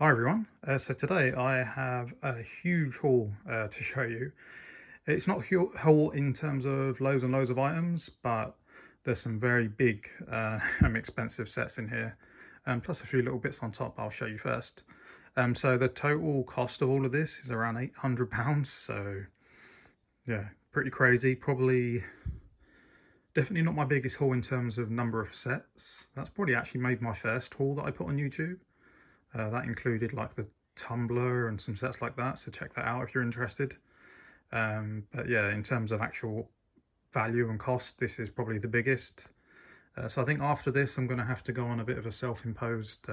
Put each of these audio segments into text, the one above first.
Hi everyone, so today I have a huge haul to show you. It's not a haul in terms of loads and loads of items, but there's some very big and expensive sets in here, plus a few little bits on top I'll show you first. So the total cost of all of this is around £800, so yeah, pretty crazy. Definitely not my biggest haul in terms of number of sets. That's probably actually made my first haul that I put on YouTube. That included like the tumbler and some sets like that, so check that out if you're interested. But yeah, in terms of actual value and cost, this is probably the biggest. So I think after this I'm going to have to go on a bit of a self-imposed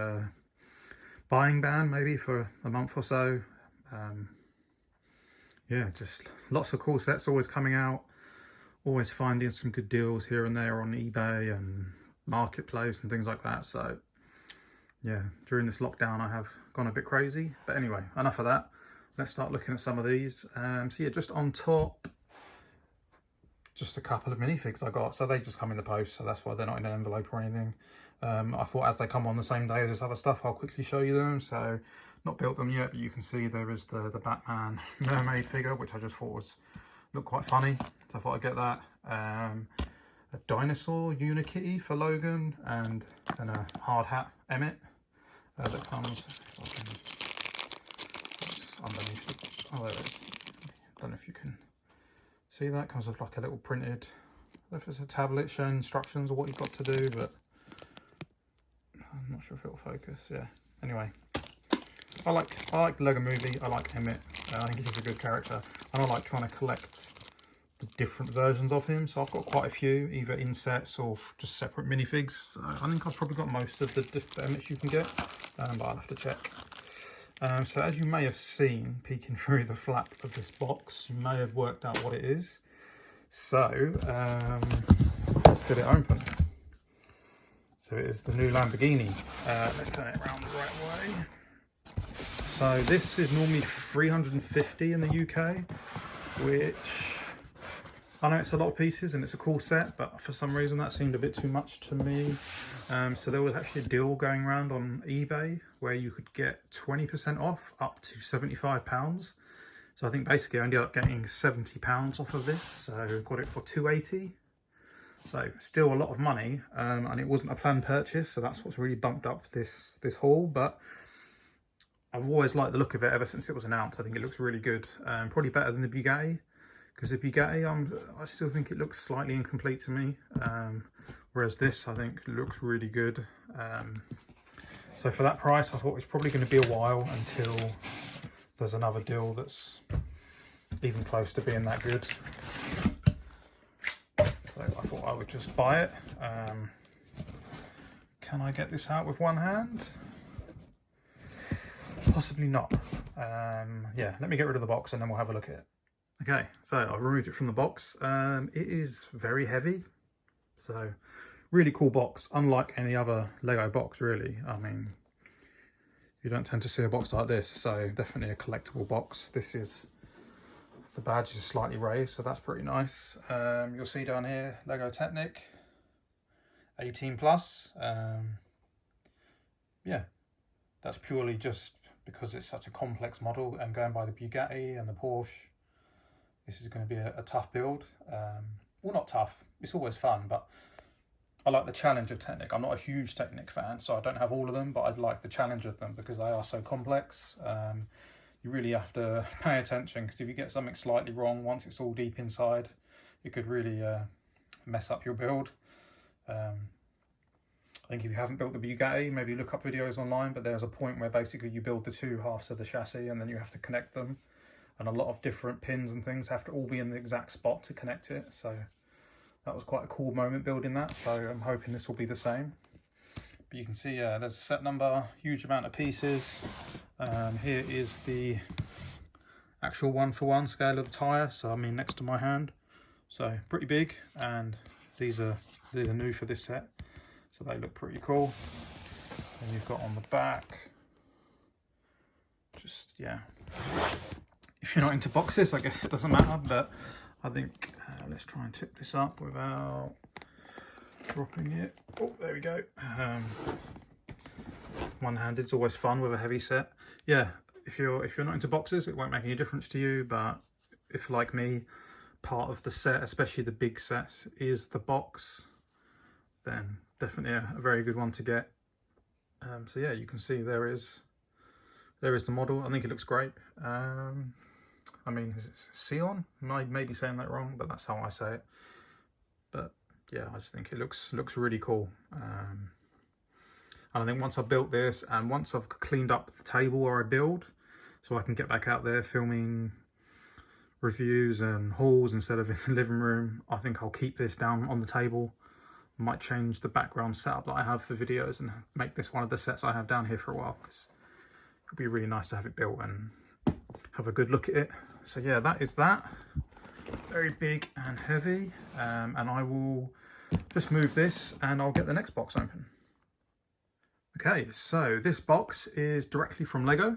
buying ban, maybe for a month or so. Yeah, just lots of cool sets always coming out, always finding some good deals here and there on eBay and Marketplace and things like that. So yeah, during this lockdown I have gone a bit crazy, but anyway, enough of that. Let's start looking at some of these. So yeah, just on top, just a couple of minifigs I got. So they just come in the post, so that's why they're not in an envelope or anything. I thought as they come on the same day as this other stuff, I'll quickly show you them. So not built them yet, but you can see there is the Batman mermaid figure, which I just thought looked quite funny, so I thought I'd get that. A dinosaur Unikitty for Logan, and then a hard hat Emmett that comes underneath the, oh there it is. I don't know if you can see that. Comes with like a little printed, I don't know if it's a tablet showing instructions or what you've got to do, but I'm not sure if it'll focus. Yeah, anyway, I like the Lego Movie. I like Emmett. I think he's a good character, and I like trying to collect the different versions of him. So I've got quite a few, either in sets or just separate minifigs. So I think I've probably got most of the different Emmets you can get, but I'll have to check. So as you may have seen, peeking through the flap of this box, you may have worked out what it is. So let's get it open. So it is the new Lamborghini. Let's turn it around the right way. So this is normally $350 in the UK, which I know it's a lot of pieces and it's a cool set, but for some reason that seemed a bit too much to me. So there was actually a deal going around on eBay where you could get 20% off up to £75. So I think basically I ended up getting £70 off of this, so got it for $280. So still a lot of money, and it wasn't a planned purchase, so that's what's really bumped up this haul. But I've always liked the look of it ever since it was announced. I think it looks really good, probably better than the Bugatti. Because the Bugatti, I still think it looks slightly incomplete to me, whereas this I think looks really good. So for that price, I thought it's probably going to be a while until there's another deal that's even close to being that good. So I thought I would just buy it. Can I get this out with one hand? Possibly not. Yeah, let me get rid of the box and then we'll have a look at it. Okay, so I've removed it from the box. It is very heavy, so really cool box, unlike any other Lego box really. I mean, you don't tend to see a box like this, so definitely a collectible box. This is, the badge is slightly raised, so that's pretty nice. You'll see down here, Lego Technic, 18+. Yeah, that's purely just because it's such a complex model, and going by the Bugatti and the Porsche, this is going to be a tough build. Well, not tough, it's always fun, but I like the challenge of Technic. I'm not a huge Technic fan, so I don't have all of them, but I like the challenge of them because they are so complex. You really have to pay attention, because if you get something slightly wrong, once it's all deep inside, it could really mess up your build. I think if you haven't built the Bugatti, maybe look up videos online, but there's a point where basically you build the two halves of the chassis and then you have to connect them. And a lot of different pins and things have to all be in the exact spot to connect it. So that was quite a cool moment building that. So I'm hoping this will be the same. But you can see there's a set number, huge amount of pieces. Here is the actual 1-for-1 scale of the tyre. So I mean next to my hand. So pretty big, and these are new for this set. So they look pretty cool. And you've got on the back, just, yeah. If you're not into boxes, I guess it doesn't matter, but I think let's try and tip this up without dropping it. Oh, there we go. one-handed. It's always fun with a heavy set. Yeah, if you're not into boxes, it won't make any difference to you, but if, like me, part of the set, especially the big sets, is the box, then definitely a very good one to get. So yeah, you can see there is the model. I think it looks great. I mean, is it Sion? I may be saying that wrong, but that's how I say it. But yeah, I just think it looks really cool. And I think once I've built this and once I've cleaned up the table where I build, so I can get back out there filming reviews and hauls instead of in the living room, I think I'll keep this down on the table. Might change the background setup that I have for videos and make this one of the sets I have down here for a while, because it'd be really nice to have it built and have a good look at it. So yeah, that is that. Very big and heavy. And I will just move this and I'll get the next box open. Okay, so this box is directly from Lego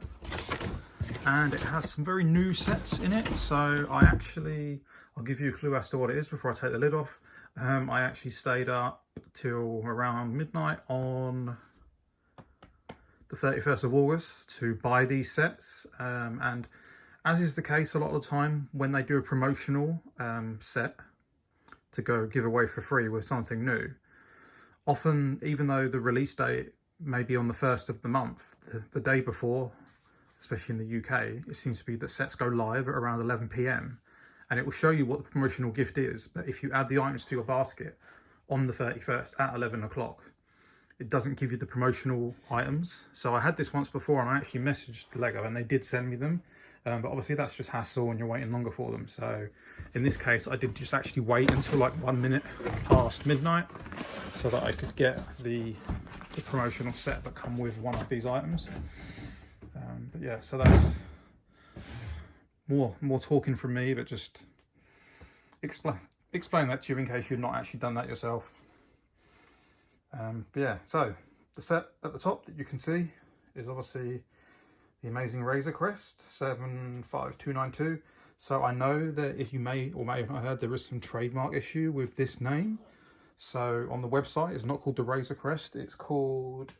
and it has some very new sets in it. So I'll give you a clue as to what it is before I take the lid off. I actually stayed up till around midnight on the 31st of August to buy these sets, and as is the case a lot of the time when they do a promotional set to go give away for free with something new, often even though the release date may be on the 1st of the month, the day before, especially in the UK, it seems to be that sets go live at around 11 PM and it will show you what the promotional gift is. But if you add the items to your basket on the 31st at 11 o'clock, it doesn't give you the promotional items. So I had this once before and I actually messaged Lego and they did send me them. But obviously that's just hassle and you're waiting longer for them. So in this case, I did just actually wait until like 1 minute past midnight so that I could get the promotional set that come with one of these items. But yeah, so that's more talking from me, but just explain that to you in case you've not actually done that yourself. But yeah, so the set at the top that you can see is obviously the amazing Razer Crest 75292. So I know that if you may or may have not heard, there is some trademark issue with this name. So on the website, it's not called the Razer Crest, it's called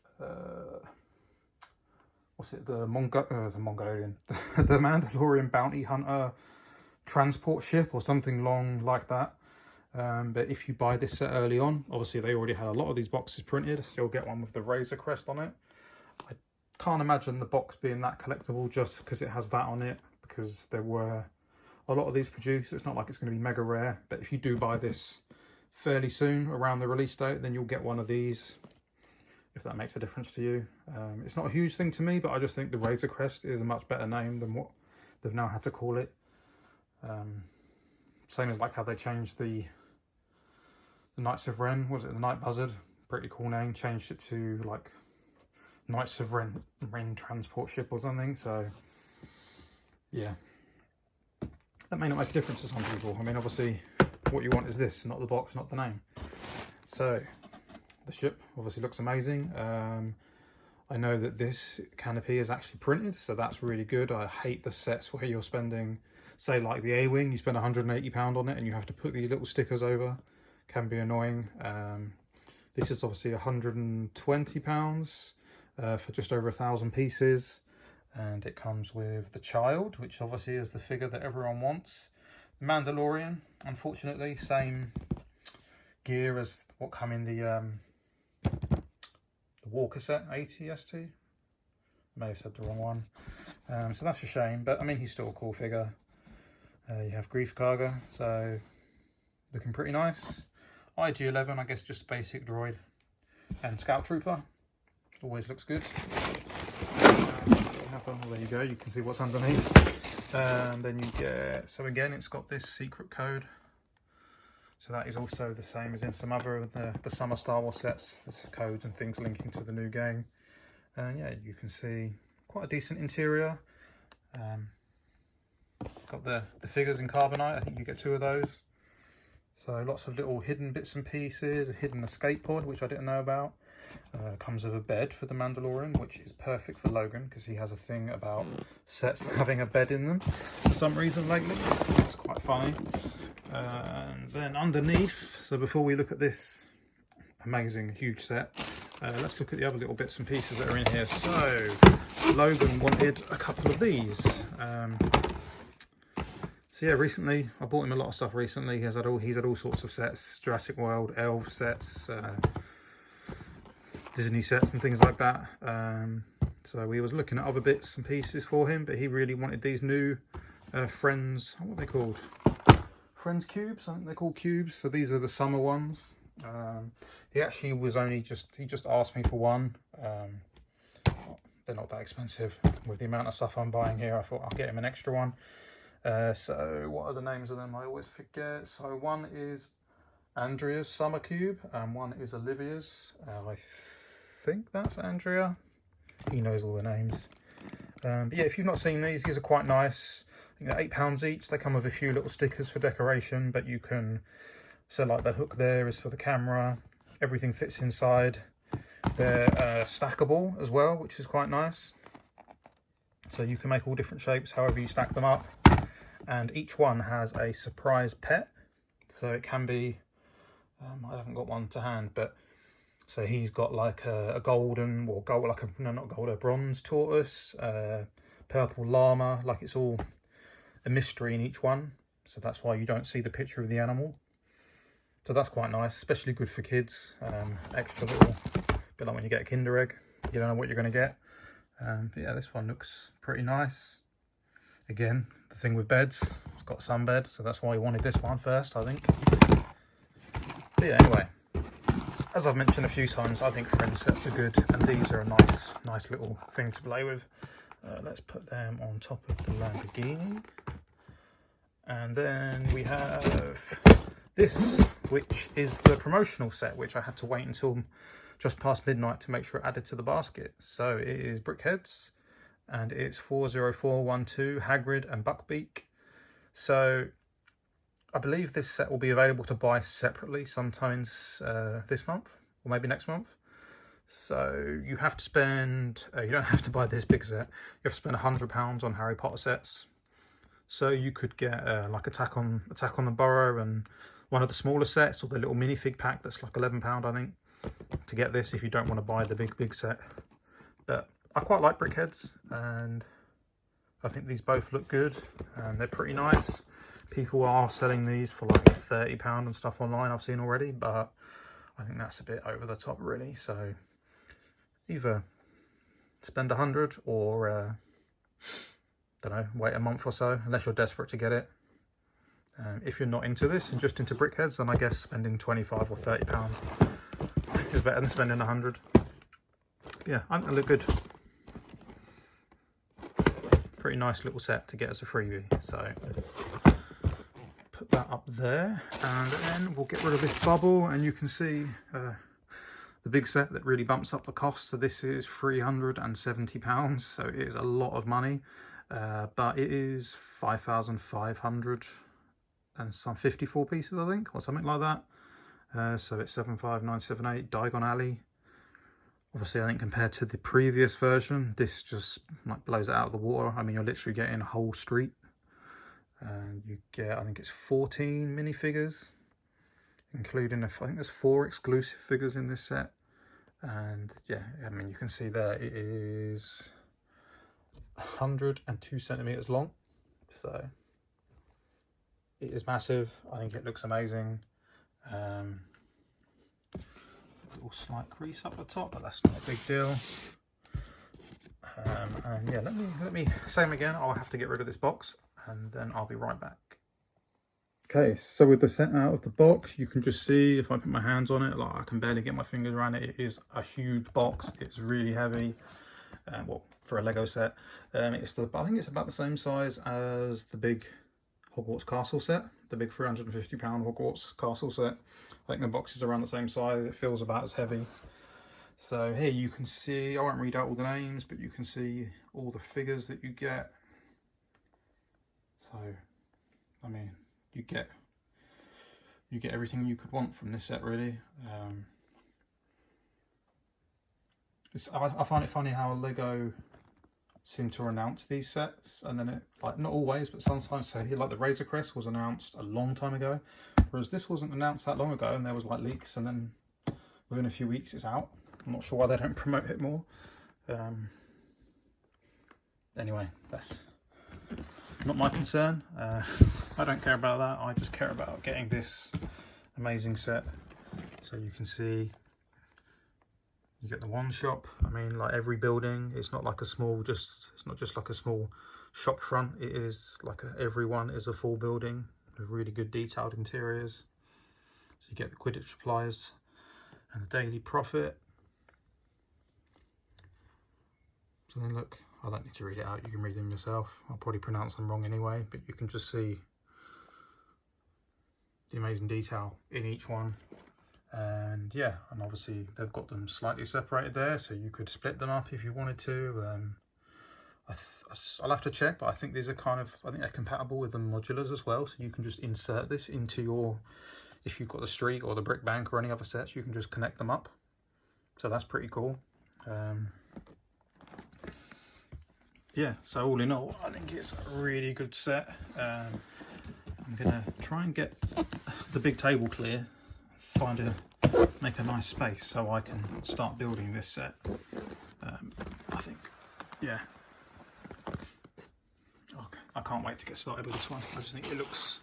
what's it? The Mongolian, the Mandalorian Bounty Hunter transport ship or something long like that. But if you buy this set early on, obviously they already had a lot of these boxes printed. I still get one with the Razer Crest on it. I can't imagine the box being that collectible just because it has that on it, because there were a lot of these produced. It's not like it's going to be mega rare, but if you do buy this fairly soon around the release date, then you'll get one of these, if that makes a difference to you. It's not a huge thing to me, but I just think the Razer Crest is a much better name than what they've now had to call it. Same as like how they changed the Knights of Ren, was it the Night Buzzard? Pretty cool name, changed it to like Knights of Ren transport ship or something. So yeah, that may not make a difference to some people. I mean, obviously what you want is this, not the box, not the name. So the ship obviously looks amazing. I know that this canopy is actually printed, so that's really good. I hate the sets where you're spending, say like the A-Wing, you spend £180 on it and you have to put these little stickers over. Can be annoying. This is obviously £120 for just over 1,000 pieces, and it comes with the child, which obviously is the figure that everyone wants. Mandalorian, unfortunately, same gear as what come in the Walker set 80 ST. I may have said the wrong one. So that's a shame, but I mean, he's still a cool figure. You have Grief Karga, so looking pretty nice. IG-11, I guess just a basic droid. And Scout Trooper, always looks good. There you go, you can see what's underneath. And then you get, so again, it's got this secret code. So that is also the same as in some other of the summer Star Wars sets. There's codes and things linking to the new game. And yeah, you can see quite a decent interior. Got the figures in carbonite, I think you get 2 of those. So lots of little hidden bits and pieces, a hidden escape pod, which I didn't know about. Comes with a bed for the Mandalorian, which is perfect for Logan, because he has a thing about sets having a bed in them for some reason lately. So it's quite funny. And then underneath, so before we look at this amazing huge set, let's look at the other little bits and pieces that are in here. So Logan wanted a couple of these. So yeah, recently I bought him a lot of stuff. Recently he's had all sorts of sets: Jurassic World, Elf sets, Disney sets, and things like that. So we was looking at other bits and pieces for him, but he really wanted these new Friends. What are they called? Friends cubes. I think they're called cubes. So these are the summer ones. He actually was he just asked me for one. They're not that expensive with the amount of stuff I'm buying here. I thought I'll get him an extra one. So what are the names of them? I always forget. So one is Andrea's summer cube and one is Olivia's. I think that's Andrea. He knows all the names. But yeah, if you've not seen these are quite nice. I think they're £8 each. They come with a few little stickers for decoration, but you can, so like the hook there is for the camera. Everything fits inside. They're stackable as well, which is quite nice. So you can make all different shapes however you stack them up. And each one has a surprise pet. So it can be, I haven't got one to hand, but so he's got like a golden, or gold, like a bronze tortoise, purple llama, like it's all a mystery in each one. So that's why you don't see the picture of the animal. So that's quite nice, especially good for kids. Extra little, bit like when you get a Kinder Egg, you don't know what you're going to get. But yeah, this one looks pretty nice. Again, the thing with beds, it's got a sunbed, so that's why he wanted this one first, I think. But yeah, anyway, as I've mentioned a few times, I think Friends sets are good, and these are a nice little thing to play with. Let's put them on top of the Lamborghini. And then we have this, which is the promotional set, which I had to wait until just past midnight to make sure it added to the basket. So it is Brickheads, and it's 40412 Hagrid and Buckbeak. So I believe this set will be available to buy separately sometimes this month, or maybe next month. So you have to spend, you don't have to buy this big set, you have to spend £100 on Harry Potter sets. So you could get like Attack on the Burrow and one of the smaller sets, or the little minifig pack that's like £11, I think, to get this if you don't want to buy the big set. But I quite like Brickheads, and I think these both look good, and they're pretty nice. People are selling these for like £30 and stuff online, I've seen already, but I think that's a bit over the top really. So either spend 100 or don't know, wait a month or so, unless you're desperate to get it. If you're not into this and just into Brickheads, then I guess spending £25 or £30 is better than spending 100. Yeah, I think they look good. Pretty nice little set to get as a freebie. So put that up there, and then we'll get rid of this bubble, and you can see the big set that really bumps up the cost. So this is £370, so it is a lot of money, but it is 5,500 and some 54 pieces, I think, or something like that. So it's 75978 Diagon Alley. Obviously, I think compared to the previous version, this just like blows it out of the water. I mean, you're literally getting a whole street, and you get, I think it's 14 minifigures, including I think there's 4 exclusive figures in this set. And yeah, I mean, you can see there it is 102 centimeters long, so it is massive. I think it looks amazing. Little slight crease up the top, but that's not a big deal. And yeah, let me same again. I'll have to get rid of this box, and then I'll be right back. Okay, so with the set out of the box, you can just see if I put my hands on it, like I can barely get my fingers around it. It is a huge box. It's really heavy. Well, for a Lego set, I think it's about the same size as the big Hogwarts Castle set, the big £350 Hogwarts Castle set. I think the box is around the same size. It feels about as heavy. So here you can see, I won't read out all the names, but you can see all the figures that you get. So, I mean, you get everything you could want from this set, really. I find it funny how Lego seem to announce these sets, and then it, like, not always, but sometimes, say like the Razer Crest was announced a long time ago, whereas this wasn't announced that long ago, and there was like leaks, and then within a few weeks it's out. I'm not sure why they don't promote it more. Anyway, that's not my concern. I don't care about that. I just care about getting this amazing set. So you can see, you get the one shop. I mean, like every building, it's not like a small, it's not just like a small shop front. It is like every one is a full building with really good detailed interiors. So you get the Quidditch supplies and the daily profit. So then look, I don't need to read it out, you can read them yourself. I'll probably pronounce them wrong anyway, but you can just see the amazing detail in each one. And yeah, and obviously they've got them slightly separated there, so you could split them up if you wanted to. I'll have to check, but I think these are I think they're compatible with the modulars as well, so you can just insert this into your, if you've got the street or the brick bank or any other sets, you can just connect them up. So that's pretty cool. Yeah, so all in all, I think it's a really good set. I'm gonna try and get the big table clear, make a nice space so I can start building this set. I think, yeah, I can't wait to get started with this one. I just think it looks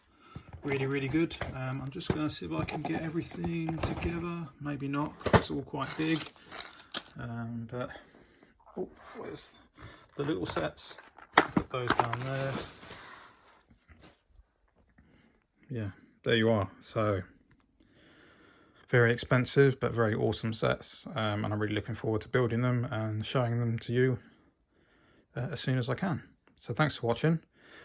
really good. I'm just gonna see if I can get everything together. Maybe not, it's all quite big. But oh, where's the little sets? Put those down there. Yeah, there you are. So very expensive but very awesome sets, and I'm really looking forward to building them and showing them to you as soon as I can. So thanks for watching.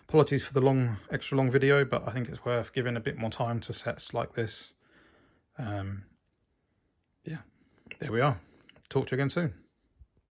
Apologies for the extra long video, but I think it's worth giving a bit more time to sets like this. Yeah, there we are. Talk to you again soon.